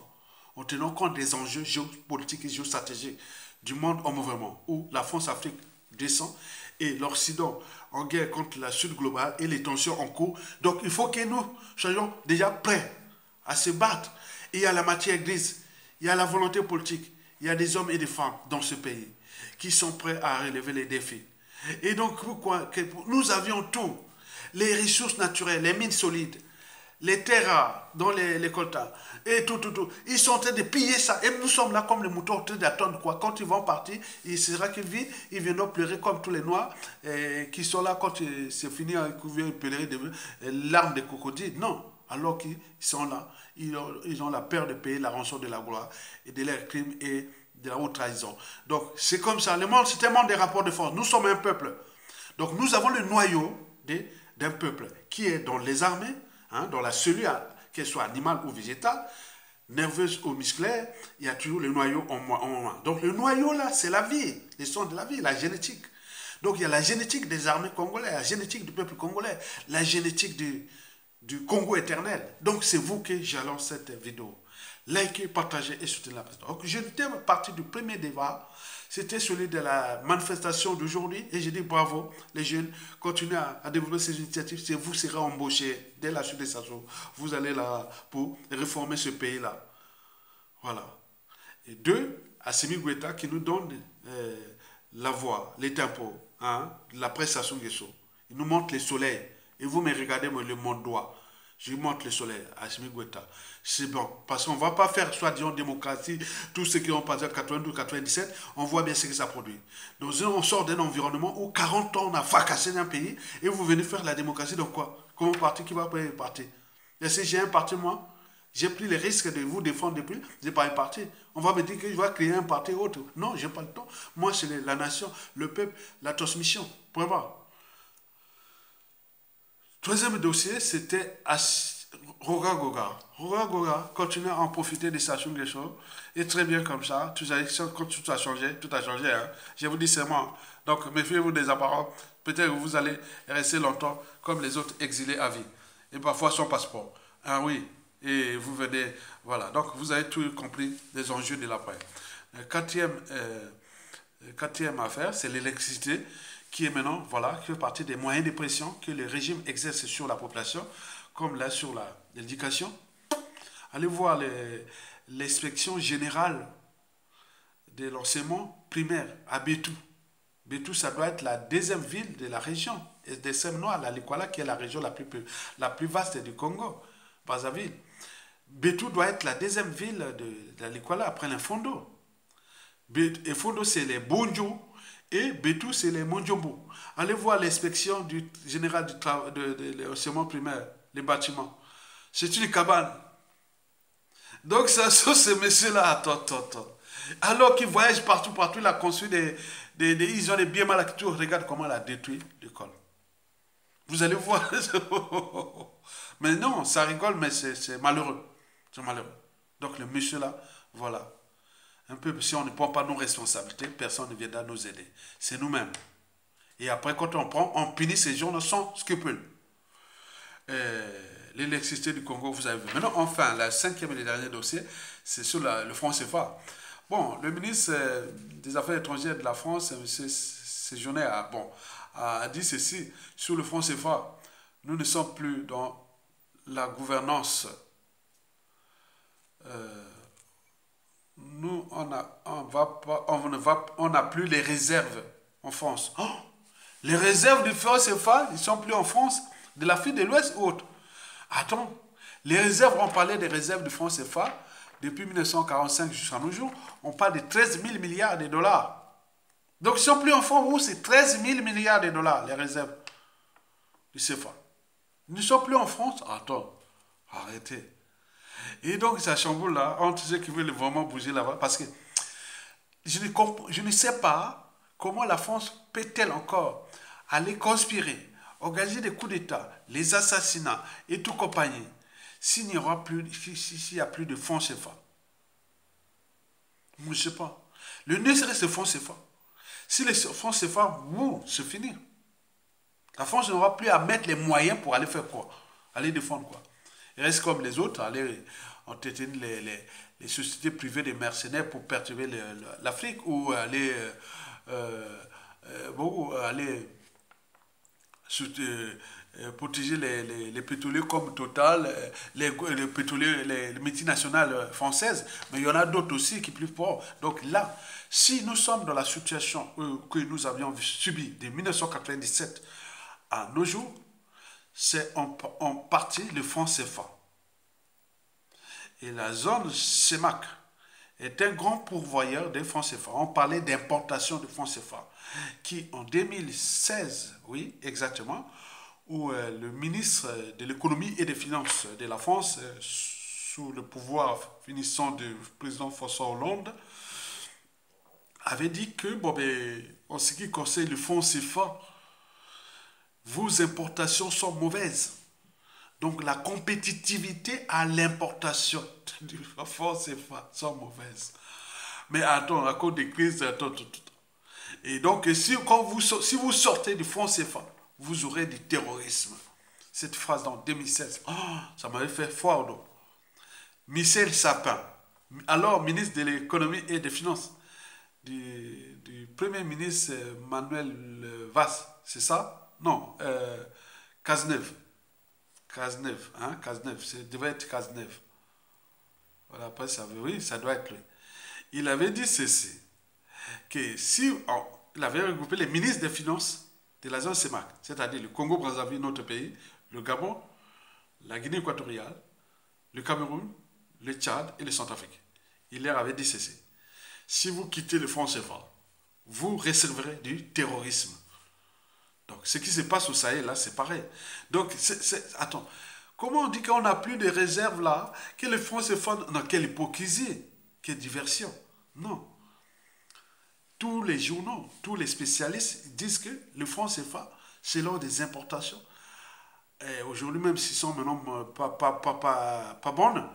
en tenant compte des enjeux géopolitiques et géostratégiques du monde en mouvement, où la France-Afrique descend et l'Occident en guerre contre la Sud globale et les tensions en cours. Donc, il faut que nous soyons déjà prêts à se battre. Et il y a la matière grise, il y a la volonté politique, il y a des hommes et des femmes dans ce pays qui sont prêts à relever les défis. Et donc, pourquoi nous avions tout, les ressources naturelles, les mines solides, les terres rares dans les coltas, et tout. Ils sont en train de piller ça. Et nous sommes là comme les moutons en train d'attendre quoi. Quand ils vont partir, il sera qu'ils vivent, ils viendront pleurer comme tous les Noirs qui sont là quand c'est fini, ils viennent pleurer des larmes de crocodile. Non. Alors qu'ils sont là, ils ont la peur de payer la rançon de la gloire et de leurs crimes et de la haute trahison. Donc, c'est comme ça. Le monde, c'est un monde des rapports de force. Nous sommes un peuple. Donc, nous avons le noyau d'un peuple qui est dans les armées, dans la cellule, qu'elle soit animale ou végétale, nerveuse ou musculaire, il y a toujours le noyau en moins. Donc, le noyau, là, c'est la vie, les sons de la vie, la génétique. Donc, il y a la génétique des armées congolaises, la génétique du peuple congolais, la génétique du Congo éternel. Donc, c'est vous que j'annonce cette vidéo. Likez, partagez et soutenez la présidence. Donc, j'étais parti du premier débat. C'était celui de la manifestation d'aujourd'hui. Et j'ai dit bravo, les jeunes, continuez à développer ces initiatives. Si vous serez embauchés dès la suite des saisons, vous allez là pour réformer ce pays-là. Voilà. Et deux, Assimi Goïta qui nous donne la voix, les tempos, la prestation Guesso. Il nous montre le soleil. Et vous me regardez, moi, le mon doigt. Je montre le soleil à Assimi Goïta. C'est bon. Parce qu'on ne va pas faire, soit disons, démocratie, tout ce qui ont passé en 92-97, on voit bien ce que ça produit. Donc, on sort d'un environnement où 40 ans, on a fracassé un pays, et vous venez faire la démocratie, donc quoi? Comment parti qui va payer le parti? Et si j'ai un parti, moi, j'ai pris le risque de vous défendre depuis, je n'ai pas un parti. On va me dire que je vais créer un parti autre. Non, je n'ai pas le temps. Moi, c'est la nation, le peuple, la transmission. Point barre. Troisième dossier, c'était Roga Goga. Roga Goga continue à en profiter des stations de choses. Et très bien comme ça. Quand tout a changé, tout a changé. Je vous dis seulement. Donc, méfiez-vous des apparences. Peut-être que vous allez rester longtemps comme les autres exilés à vie. Et parfois sans passeport. Ah oui. Et vous venez. Voilà. Donc, vous avez tout compris des enjeux de l'après. Quatrième affaire, c'est l'électricité qui est maintenant, voilà, qui fait partie des moyens de pression que le régime exerce sur la population, comme là sur l'éducation. Allez voir l'inspection générale de l'enseignement primaire à Bétou. Bétou, ça doit être la deuxième ville de la région. Et des Semnois, la Likwala, qui est la région la plus vaste du Congo, Brazzaville. Bétou doit être la deuxième ville de la Likwala après l'Infondo. Et Fondo, c'est les Bonjo. Et Bétou, c'est les Mondjombo. Allez voir l'inspection générale de l'enseignement primaire, les bâtiments. C'est une cabane. Donc, ça, ces messieurs-là, attends. Alors qu'ils voyagent partout, il a construit ils ont des biens mal acquis. Regarde comment il a détruit l'école. Vous allez voir. Mais non, ça rigole, mais c'est malheureux. C'est malheureux. Donc, le monsieur-là, voilà. Un peu, si on ne prend pas nos responsabilités, personne ne viendra nous aider. C'est nous-mêmes. Et après, quand on prend, on punit ces gens sans scrupule. L'électricité du Congo, vous avez vu. Maintenant, enfin, la cinquième et le dernier dossier, c'est sur le franc CFA. Bon, le ministre des Affaires étrangères de la France, M. séjourné a dit ceci sur le franc CFA. Nous ne sommes plus dans la gouvernance. Nous, on n'a plus les réserves en France. Oh, les réserves du franc CFA, ils ne sont plus en France, de l'Afrique de l'Ouest ou autre. Attends, les réserves, on parlait des réserves du franc CFA depuis 1945 jusqu'à nos jours. On parle de 13 000 milliards de dollars. Donc, ils ne sont plus en France où c'est 13 000 milliards de dollars, les réserves du CFA. Ils ne sont plus en France. Attends, arrêtez. Et donc, ça chamboule là, entre ceux qui veulent vraiment bouger là-bas, parce que je ne sais pas comment la France peut-elle encore aller conspirer, organiser des coups d'État, les assassinats et tout compagnie, s'il n'y aura plus, s'il n'y a plus de fonds CFA. Je ne sais pas. Le nœud serait ce fonds CFA. Si les fonds CFA, c'est fini. La France n'aura plus à mettre les moyens pour aller faire quoi? Aller défendre quoi? Il reste comme les autres, aller entretenir les sociétés privées des mercenaires pour perturber l'Afrique ou aller, aller protéger les pétroliers comme Total, les pétroliers, les multinationales françaises, mais il y en a d'autres aussi qui plus forts. Donc là, si nous sommes dans la situation que nous avions subie de 1997 à nos jours, c'est en partie le franc CFA. Et la zone CEMAC est un grand pourvoyeur des francs CFA. On parlait d'importation de francs CFA, qui en 2016, oui, exactement, où le ministre de l'économie et des finances de la France, sous le pouvoir finissant du président François Hollande, avait dit que, en ce qui concerne le franc CFA, vos importations sont mauvaises. Donc la compétitivité à l'importation du franc CFA sont mauvaises. Mais attends, à cause des crises, attends. Et donc, si vous sortez du franc CFA, vous aurez du terrorisme. Cette phrase en 2016, ça m'avait fait froid au dos. Michel Sapin, alors ministre de l'économie et des finances, du premier ministre Manuel Valls, c'est ça? Non, Cazeneuve. Cazeneuve, ça devait être Cazeneuve. Voilà, après, oui, ça doit être lui. Il avait dit ceci, que si il avait regroupé les ministres des Finances de la zone CEMAC, c'est-à-dire le Congo-Brazzaville, notre pays, le Gabon, la Guinée équatoriale, le Cameroun, le Tchad et le Centrafrique. Il leur avait dit ceci. Si vous quittez le franc CFA, vous recevrez du terrorisme. Donc, ce qui se passe au Sahel, là, c'est pareil. Donc, attends, comment on dit qu'on n'a plus de réserves là, que le franc CFA, dans quelle hypocrisie, quelle diversion? Non. Tous les journaux, tous les spécialistes disent que le franc CFA, c'est lors des importations. Aujourd'hui, même s'ils sont maintenant pas bonnes,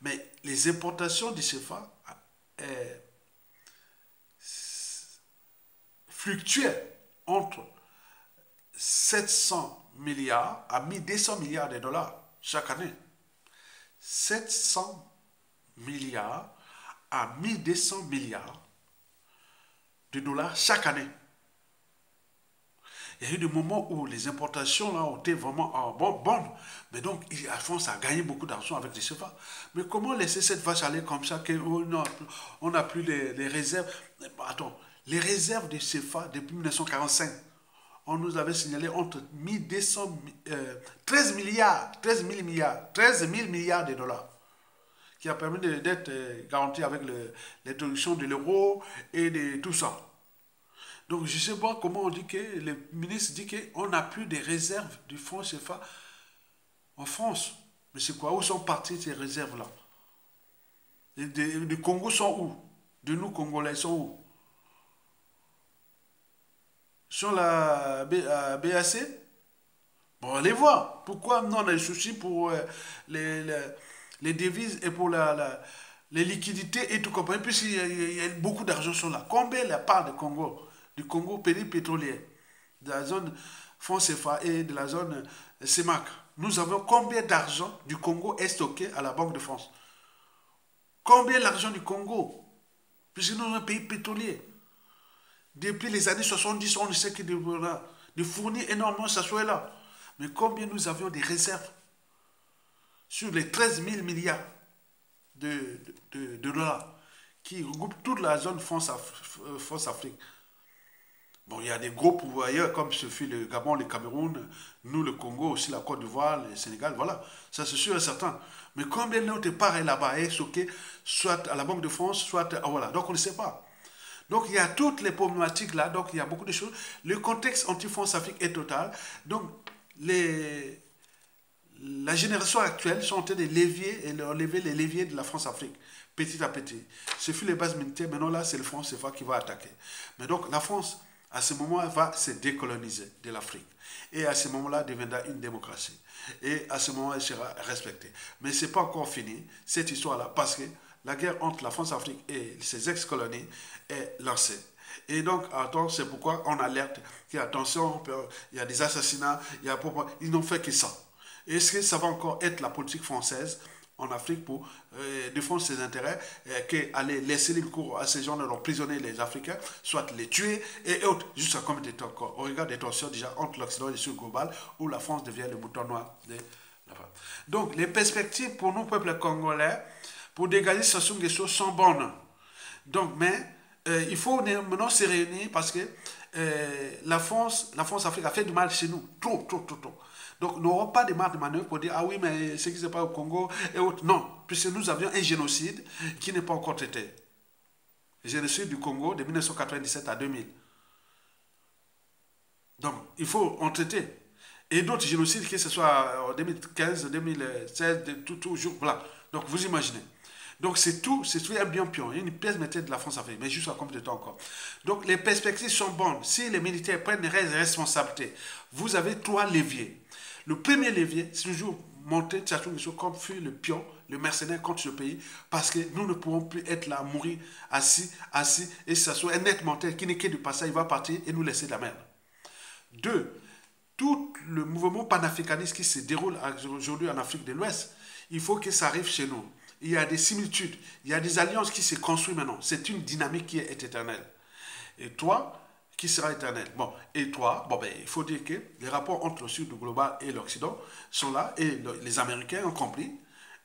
mais les importations du CFA fluctuaient entre 700 milliards à 1200 milliards de dollars chaque année. 700 milliards à 1200 milliards de dollars chaque année. Il y a eu des moments où les importations là, ont été vraiment bonnes. Mais donc, à fond, ça a gagné beaucoup d'argent avec les CFA. Mais comment laisser cette vache aller comme ça qu'on n'a plus les réserves? Attends, les réserves des CFA depuis 1945, on nous avait signalé entre 13 000 milliards de dollars, qui a permis d'être garanti avec l'introduction de l'euro et de tout ça. Donc, je ne sais pas comment on dit que le ministre dit qu'on n'a plus de réserves du franc CFA en France. Mais c'est quoi? Où sont parties ces réserves-là? Du Congo sont où? De nous, Congolais, sont où? Sur la BAC? Bon, allez voir. Pourquoi nous, on a des soucis pour les devises et pour les liquidités et tout compagnie, puisqu'il y a beaucoup d'argent sur là. Combien la part du Congo pays pétrolier, de la zone franc CFA et de la zone CEMAC? Nous avons combien d'argent du Congo est stocké à la Banque de France? Combien l'argent du Congo? Puisque nous sommes un pays pétrolier. Depuis les années 70, on ne sait que de fournir énormément ce soit-là. Mais combien nous avions des réserves sur les 13 000 milliards de dollars qui regroupent toute la zone France-Afrique. Bon, il y a des gros pourvoyeurs comme ce fut le Gabon, le Cameroun, nous le Congo, aussi la Côte d'Ivoire, le Sénégal, voilà. Ça c'est sûr et certain. Mais combien de notre part est là-bas, est stocké, soit à la Banque de France, soit voilà. Donc on ne sait pas. Donc il y a toutes les problématiques là, donc il y a beaucoup de choses. Le contexte anti-France Afrique est total. Donc la génération actuelle sont en train de lever les leviers de la France-Afrique, petit à petit. Ce fut les bases militaires, maintenant là c'est le franc CFA qui va attaquer. Mais donc la France, à ce moment, elle va se décoloniser de l'Afrique. Et à ce moment-là, deviendra une démocratie. Et à ce moment, elle sera respectée. Mais ce n'est pas encore fini, cette histoire-là, parce que la guerre entre la France-Afrique et ses ex-colonies est lancée. Et donc, attends, c'est pourquoi on alerte qu'attention, il y a des assassinats, ils n'ont fait que ça. Est-ce que ça va encore être la politique française en Afrique pour défendre ses intérêts, qu'aller laisser libre cours à ces gens-là, emprisonner les Africains, soit les tuer et autres, jusqu'à combien de temps encore. On regarde des tensions déjà entre l'Occident et le Sud global, où la France devient le mouton noir de l'Afrique. Donc, les perspectives pour nous, peuple congolais, pour dégager Sassou Nguesso sont bonnes. Donc, mais il faut maintenant se réunir parce que la France-Afrique a fait du mal chez nous. Trop. Donc, nous n'aurons pas de marge de manœuvre pour dire, ah oui, mais ce qui se passe au Congo et autres. Non, puisque nous avions un génocide qui n'est pas encore traité. Le génocide du Congo de 1997 à 2000. Donc, il faut en traiter. Et d'autres génocides, que ce soit en 2015, 2016, toujours, voilà. Donc, vous imaginez. Donc, c'est tout un bien pion, une pièce métier de la France-Afrique, mais jusqu'à combien de temps encore. Donc, les perspectives sont bonnes. Si les militaires prennent des responsabilités, vous avez 3 leviers. Le premier levier, c'est toujours monter Sassou Nguesso comme fut le pion, le mercenaire contre le pays, parce que nous ne pourrons plus être là à mourir assis, et Sassou est net menteur qui n'est que du passage, il va partir et nous laisser de la merde. 2. Tout le mouvement panafricaniste qui se déroule aujourd'hui en Afrique de l'Ouest, il faut que ça arrive chez nous. Il y a des similitudes, il y a des alliances qui se construisent maintenant. C'est une dynamique qui est éternelle. Et toi, qui sera éternel. Bon, et toi, bon, ben, il faut dire que les rapports entre le Sud global et l'Occident sont là, et les Américains ont compris.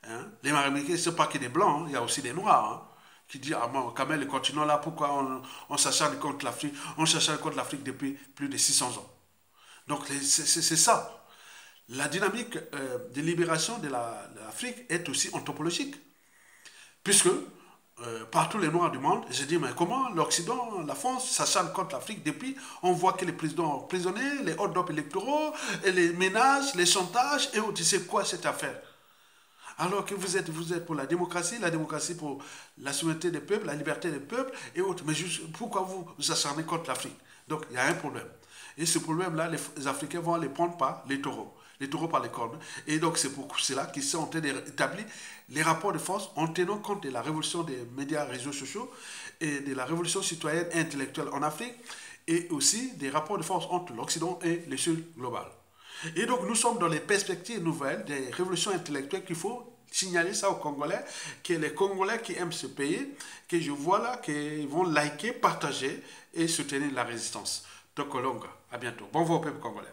Hein. Les Américains, ce n'est pas que des Blancs, hein, il y a aussi des Noirs, hein, qui disent, ah bon, quand même, le continent là, pourquoi on s'acharne contre l'Afrique? On s'acharne contre l'Afrique depuis plus de 600 ans. Donc, c'est ça. La dynamique de libération de l'Afrique est aussi anthropologique. Puisque partout les Noirs du monde, j'ai dit, mais comment l'Occident, la France, s'acharne contre l'Afrique depuis on voit que les présidents ont emprisonné, les hold-up électoraux, et les ménages, les chantages, et autres. C'est quoi cette affaire? Alors que vous êtes pour la démocratie pour la souveraineté des peuples, la liberté des peuples, et autres. Mais juste, pourquoi vous vous acharnez contre l'Afrique? Donc, il y a un problème. Et ce problème-là, les Africains vont les prendre par les taureaux par les cornes. Et donc, c'est pour cela qu'ils sont en train d'établir les rapports de force en tenant compte de la révolution des médias, réseaux sociaux et de la révolution citoyenne et intellectuelle en Afrique et aussi des rapports de force entre l'Occident et le Sud global. Et donc, nous sommes dans les perspectives nouvelles des révolutions intellectuelles qu'il faut signaler ça aux Congolais, que les Congolais qui aiment ce pays, que je vois là, qu'ils vont liker, partager et soutenir la résistance. Tokolonga, à bientôt. Bon vent au peuple congolais.